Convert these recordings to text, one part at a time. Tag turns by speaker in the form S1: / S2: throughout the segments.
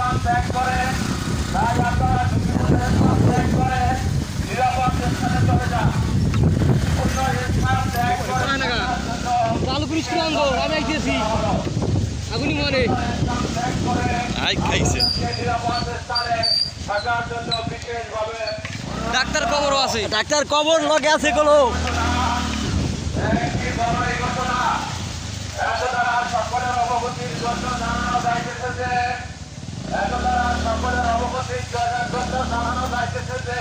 S1: স্থান ত্যাগ করে, তাই আপনারা ঝুঁকিপূর্ণ স্থান ত্যাগ করে নিরাপদ স্থানে চলে যান। ঝুঁকিপূর্ণ স্থান ত্যাগ করে
S2: চালু করিস আঙ্গো আমি আইতেছি আগুনি মনে
S3: আই খাইছে
S1: নিরাপদ স্থানে থাকার জন্য বিশেষভাবে
S2: ডাক্তার কবরও আছে ডাক্তার কবর লগে আছে গুলো
S1: একটি বড়ই ঘটনা এত দ্বারা সকলের অবগতির জন্য জানানো যাইতেছে যে জানানো যাইতেছে যে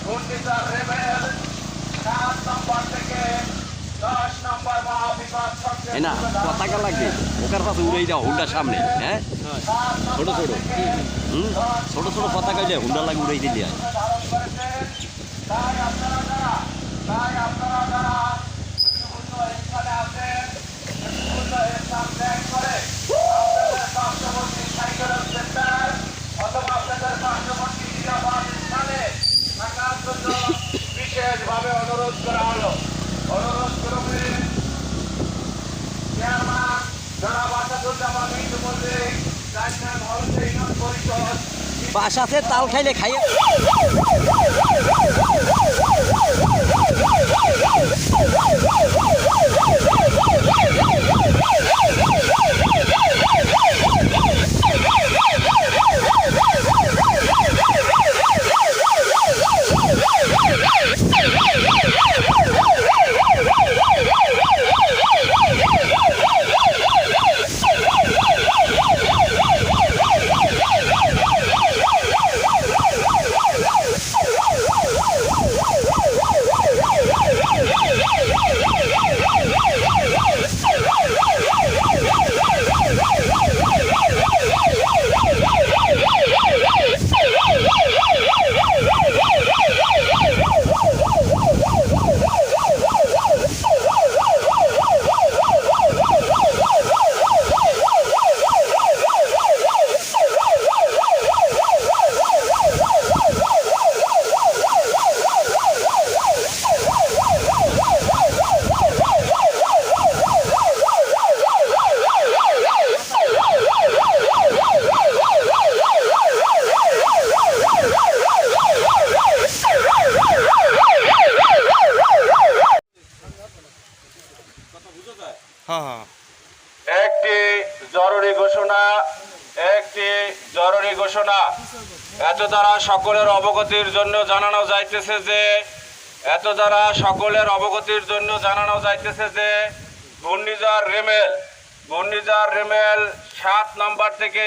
S1: ঘূর্ণিঝড় রেবেল 7 নম্বর থেকে 10 নম্বর মহাবিপদ
S3: না পতাকা লাগবে ওকার পাশে উড়াই দাও হুন্ডার সামনে হ্যাঁ ছোট ছোট ছোট ছোট পতাকা যায় হুন্ডা লাগে উড়াই দিলে
S1: ধারণ করেছে। তাই আপনারা যারা বিভিন্ন স্থানে আছেন বিভিন্ন স্থান ত্যাগ করে আপনাদের পার্শ্ববর্তী সাইকেল সেন্টার অথবা আপনাদের পার্শ্ববর্তী নিরাপদ স্থানে থাকার জন্য বিশেষভাবে অনুরোধ করা হলো। অনুরোধ করবে চেয়ারম্যান জনাব আসাদুজ্জামান মিন্টু মল্লিক, চেয়ারম্যান হলতে ইউনিয়ন পরিষদ
S2: বাসাতে তাল খাইলে খাইয়ে
S1: একটি জরুরি ঘোষণা এত দ্বারা সকলের অবগতির জন্য জানানো যাইতেছে যে ঘূর্ণিঝড় রেমেল 7 নম্বর থেকে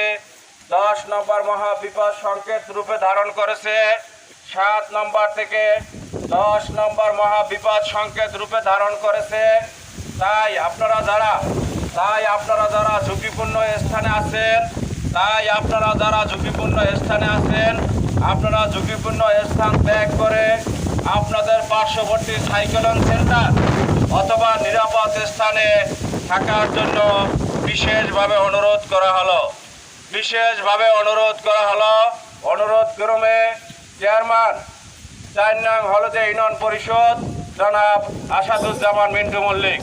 S1: 10 নম্বর মহাবিপদ সংকেত রূপে ধারণ করেছে। 7 নম্বর থেকে 10 নম্বর মহাবিপদ সংকেত রূপে ধারণ করেছে। তাই আপনারা যারা ঝুঁকিপূর্ণ স্থানে আছেন আপনারা ঝুঁকিপূর্ণ স্থান ত্যাগ করে আপনাদের পার্শ্ববর্তী সাইক্লোন সেন্টার অথবা নিরাপদ স্থানে থাকার জন্য বিশেষভাবে অনুরোধ করা হলো। অনুরোধ ক্রমে চেয়ারম্যান 4 নং হলদে ইউনিয়ন পরিষদ জনাব আসাদুজ্জামান মিন্টু মল্লিক।